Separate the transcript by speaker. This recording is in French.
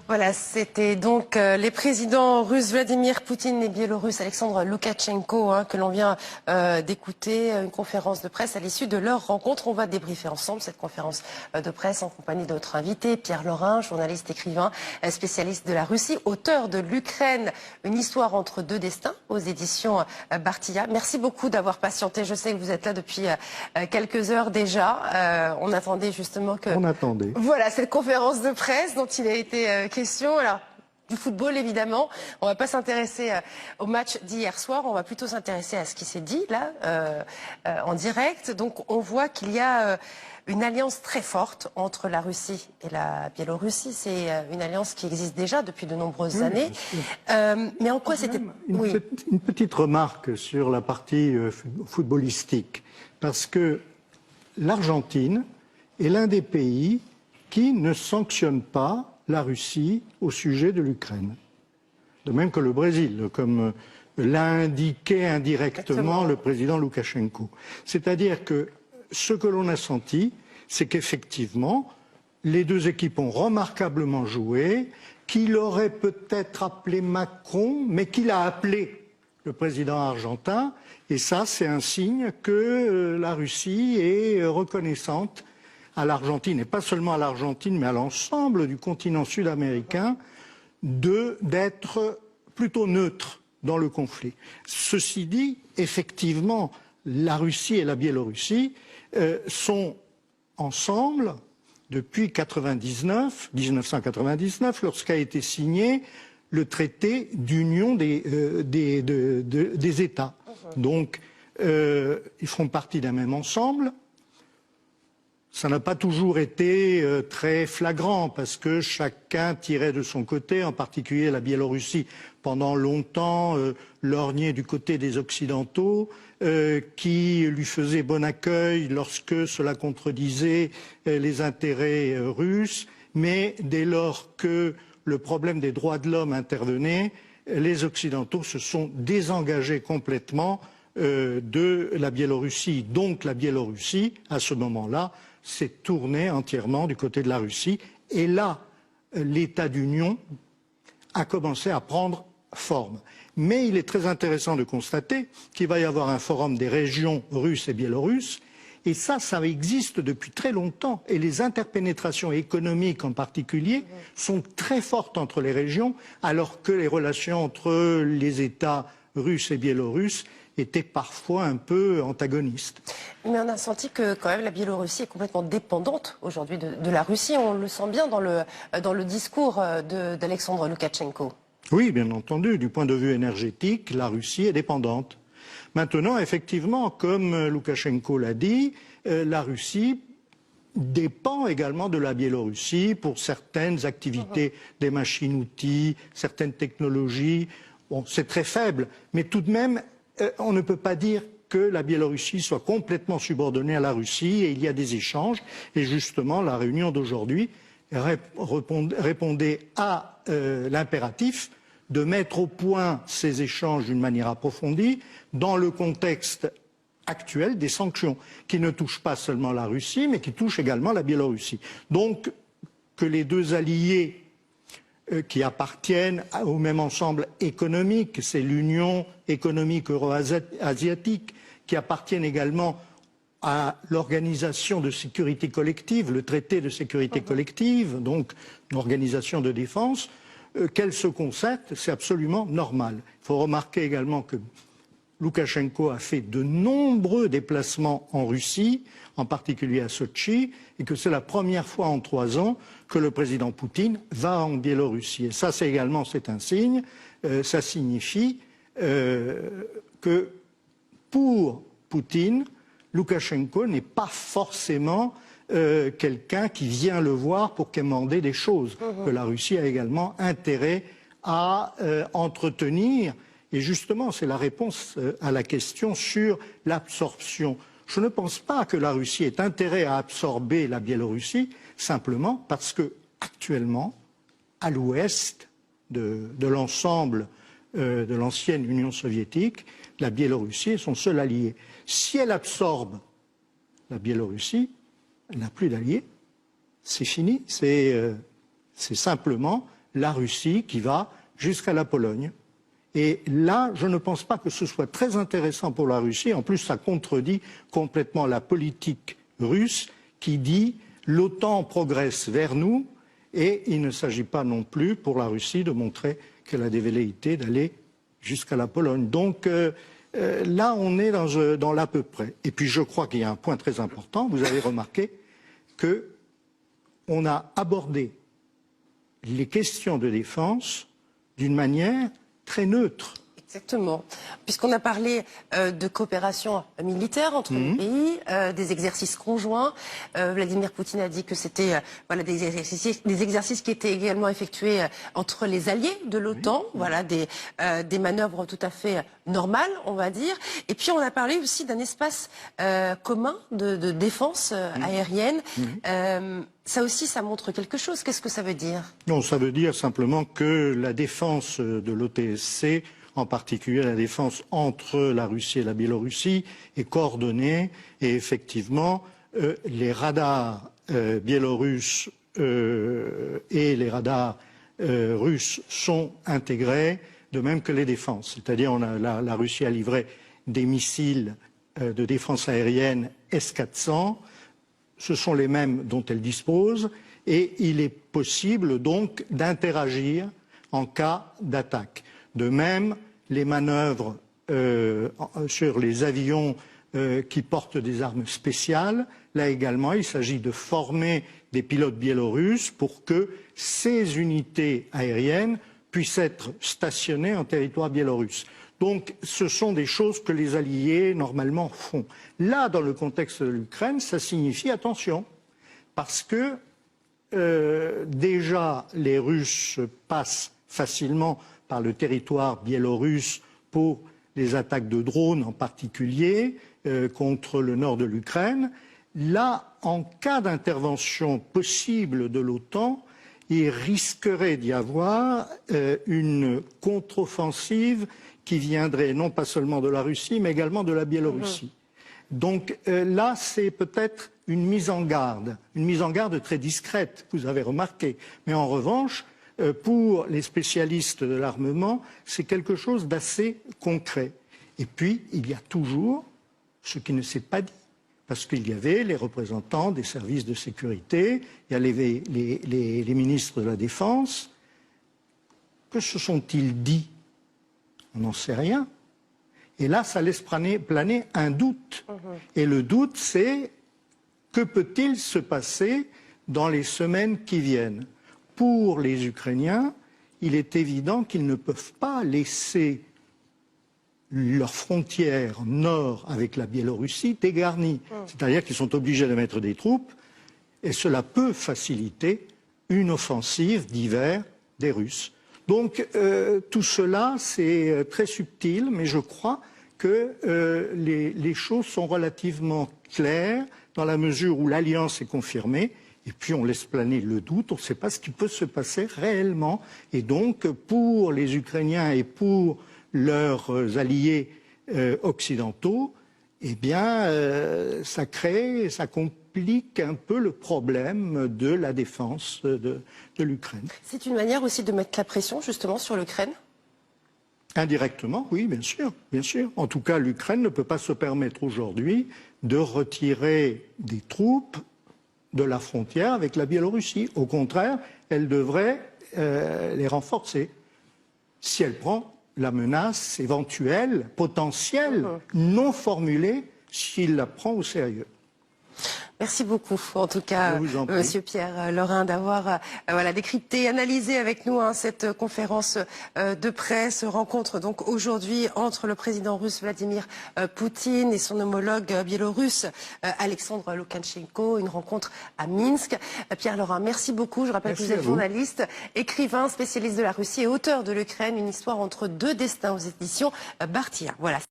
Speaker 1: Voilà, c'était donc les présidents russes Vladimir Poutine et biélorusse Alexandre Loukachenko que l'on vient d'écouter, une conférence de presse à l'issue de leur rencontre. On va débriefer ensemble cette conférence de presse en compagnie de notre invité, Pierre Laurin, journaliste, écrivain, spécialiste de la Russie, auteur de l'Ukraine, une histoire entre deux destins aux éditions Bartilla. Merci beaucoup d'avoir patienté. Je sais que vous êtes là depuis quelques heures déjà. On attendait justement que...
Speaker 2: On attendait.
Speaker 1: Voilà, cette conférence de presse dont il a été question. Alors, du football, évidemment. On ne va pas s'intéresser au match d'hier soir. On va plutôt s'intéresser à ce qui s'est dit, là, en direct. Donc, on voit qu'il y a une alliance très forte entre la Russie et la Biélorussie. C'est une alliance qui existe déjà depuis de nombreuses années. Mais en quoi c'était...
Speaker 2: Une petite remarque sur la partie footballistique. Parce que l'Argentine est l'un des pays qui ne sanctionne pas la Russie au sujet de l'Ukraine. De même que le Brésil, comme l'a indiqué indirectement le président Loukachenko. C'est-à-dire que ce que l'on a senti, c'est qu'effectivement, les deux équipes ont remarquablement joué, qu'il aurait peut-être appelé Macron, mais qu'il a appelé le président argentin. Et ça, c'est un signe que la Russie est reconnaissante à l'Argentine, et pas seulement à l'Argentine, mais à l'ensemble du continent sud-américain, d'être plutôt neutre dans le conflit. Ceci dit, effectivement, la Russie et la Biélorussie sont ensemble depuis 1999, lorsqu'a été signé le traité d'union des États. Donc, ils feront partie d'un même ensemble. Ça n'a pas toujours été très flagrant parce que chacun tirait de son côté, en particulier la Biélorussie pendant longtemps lorgnait du côté des Occidentaux qui lui faisaient bon accueil lorsque cela contredisait les intérêts russes. Mais dès lors que le problème des droits de l'homme intervenait, les Occidentaux se sont désengagés complètement de la Biélorussie. Donc la Biélorussie, à ce moment-là, s'est tournée entièrement du côté de la Russie. Et là, l'état d'union a commencé à prendre forme. Mais il est très intéressant de constater qu'il va y avoir un forum des régions russes et biélorusses. Et ça existe depuis très longtemps. Et les interpénétrations économiques en particulier sont très fortes entre les régions, alors que les relations entre les États russes et biélorusses étaient parfois un peu antagonistes.
Speaker 1: Mais on a senti que quand même la Biélorussie est complètement dépendante aujourd'hui de la Russie. On le sent bien dans le discours d'Alexandre Loukachenko.
Speaker 2: Oui, bien entendu. Du point de vue énergétique, la Russie est dépendante. Maintenant, effectivement, comme Loukachenko l'a dit, la Russie dépend également de la Biélorussie pour certaines activités, des machines-outils, certaines technologies. Bon, c'est très faible, mais tout de même, on ne peut pas dire que la Biélorussie soit complètement subordonnée à la Russie, et il y a des échanges. Et justement, la réunion d'aujourd'hui répondait à l'impératif de mettre au point ces échanges d'une manière approfondie dans le contexte actuel des sanctions, qui ne touchent pas seulement la Russie, mais qui touchent également la Biélorussie. Donc, que les deux alliés qui appartiennent au même ensemble économique, c'est l'Union économique euro-asiatique, qui appartiennent également à l'organisation de sécurité collective, le traité de sécurité collective, donc une organisation de défense, qu'elles se concertent, c'est absolument normal. Il faut remarquer également que Loukachenko a fait de nombreux déplacements en Russie, en particulier à Sotchi, et que c'est la première fois en 3 ans que le président Poutine va en Biélorussie. Et ça, c'est un signe. Ça signifie que pour Poutine, Loukachenko n'est pas forcément quelqu'un qui vient le voir pour commander des choses, que la Russie a également intérêt à entretenir. Et justement, c'est la réponse à la question sur l'absorption. Je ne pense pas que la Russie ait intérêt à absorber la Biélorussie, simplement parce que actuellement, à l'ouest de l'ensemble de l'ancienne Union soviétique, la Biélorussie est son seul allié. Si elle absorbe la Biélorussie, elle n'a plus d'alliés. C'est fini. C'est simplement la Russie qui va jusqu'à la Pologne. Et là, je ne pense pas que ce soit très intéressant pour la Russie. En plus, ça contredit complètement la politique russe qui dit l'OTAN progresse vers nous et il ne s'agit pas non plus pour la Russie de montrer qu'elle a des velléités d'aller jusqu'à la Pologne. Donc là, on est dans l'à peu près. Et puis je crois qu'il y a un point très important. Vous avez remarqué qu'on a abordé les questions de défense d'une manière très neutre.
Speaker 1: Exactement. Puisqu'on a parlé de coopération militaire entre les pays, des exercices conjoints. Vladimir Poutine a dit que c'était voilà, des exercices qui étaient également effectués entre les alliés de l'OTAN. Voilà, des manœuvres tout à fait normales, on va dire. Et puis on a parlé aussi d'un espace commun de défense aérienne. Ça aussi, ça montre quelque chose. Qu'est-ce que ça veut dire?
Speaker 2: Non, ça veut dire simplement que la défense de l'OTSC, en particulier la défense entre la Russie et la Biélorussie, est coordonnée et effectivement les radars biélorusses et les radars russes sont intégrés, de même que les défenses. C'est-à-dire la Russie a livré des missiles de défense aérienne S-400, ce sont les mêmes dont elle dispose et il est possible donc d'interagir en cas d'attaque. De même, les manœuvres sur les avions qui portent des armes spéciales, là également, il s'agit de former des pilotes biélorusses pour que ces unités aériennes puissent être stationnées en territoire biélorusse. Donc, ce sont des choses que les alliés, normalement, font. Là, dans le contexte de l'Ukraine, ça signifie attention, parce que déjà, les Russes passent facilement par le territoire biélorusse pour les attaques de drones en particulier contre le nord de l'Ukraine. Là, en cas d'intervention possible de l'OTAN, il risquerait d'y avoir une contre-offensive qui viendrait non pas seulement de la Russie, mais également de la Biélorussie. Donc là, c'est peut-être une mise en garde très discrète, vous avez remarqué. Mais en revanche, pour les spécialistes de l'armement, c'est quelque chose d'assez concret. Et puis, il y a toujours ce qui ne s'est pas dit. Parce qu'il y avait les représentants des services de sécurité, il y a les ministres de la Défense. Que se sont-ils dit? On n'en sait rien. Et là, ça laisse planer un doute. Et le doute, c'est que peut-il se passer dans les semaines qui viennent? Pour les Ukrainiens, il est évident qu'ils ne peuvent pas laisser leur frontière nord avec la Biélorussie dégarnie. C'est-à-dire qu'ils sont obligés de mettre des troupes et cela peut faciliter une offensive d'hiver des Russes. Donc tout cela, c'est très subtil, mais je crois que les choses sont relativement claires dans la mesure où l'alliance est confirmée. Et puis on laisse planer le doute, on ne sait pas ce qui peut se passer réellement. Et donc pour les Ukrainiens et pour leurs alliés occidentaux, eh bien ça complique un peu le problème de la défense de l'Ukraine.
Speaker 1: C'est une manière aussi de mettre la pression justement sur l'Ukraine?
Speaker 2: Indirectement, oui, bien sûr, bien sûr. En tout cas, l'Ukraine ne peut pas se permettre aujourd'hui de retirer des troupes de la frontière avec la Biélorussie. Au contraire, elle devrait les renforcer si elle prend la menace éventuelle, potentielle, non formulée, s'il la prend au sérieux.
Speaker 1: Merci beaucoup, en tout cas, Monsieur Pierre Lorrain, d'avoir décrypté, analysé avec nous cette conférence de presse, rencontre donc aujourd'hui entre le président russe Vladimir Poutine et son homologue biélorusse Alexandre Loukachenko, une rencontre à Minsk. Pierre Lorrain, merci beaucoup. Je rappelle que vous êtes journaliste, écrivain, spécialiste de la Russie et auteur de l'Ukraine, une histoire entre deux destins aux éditions Bartia. Voilà.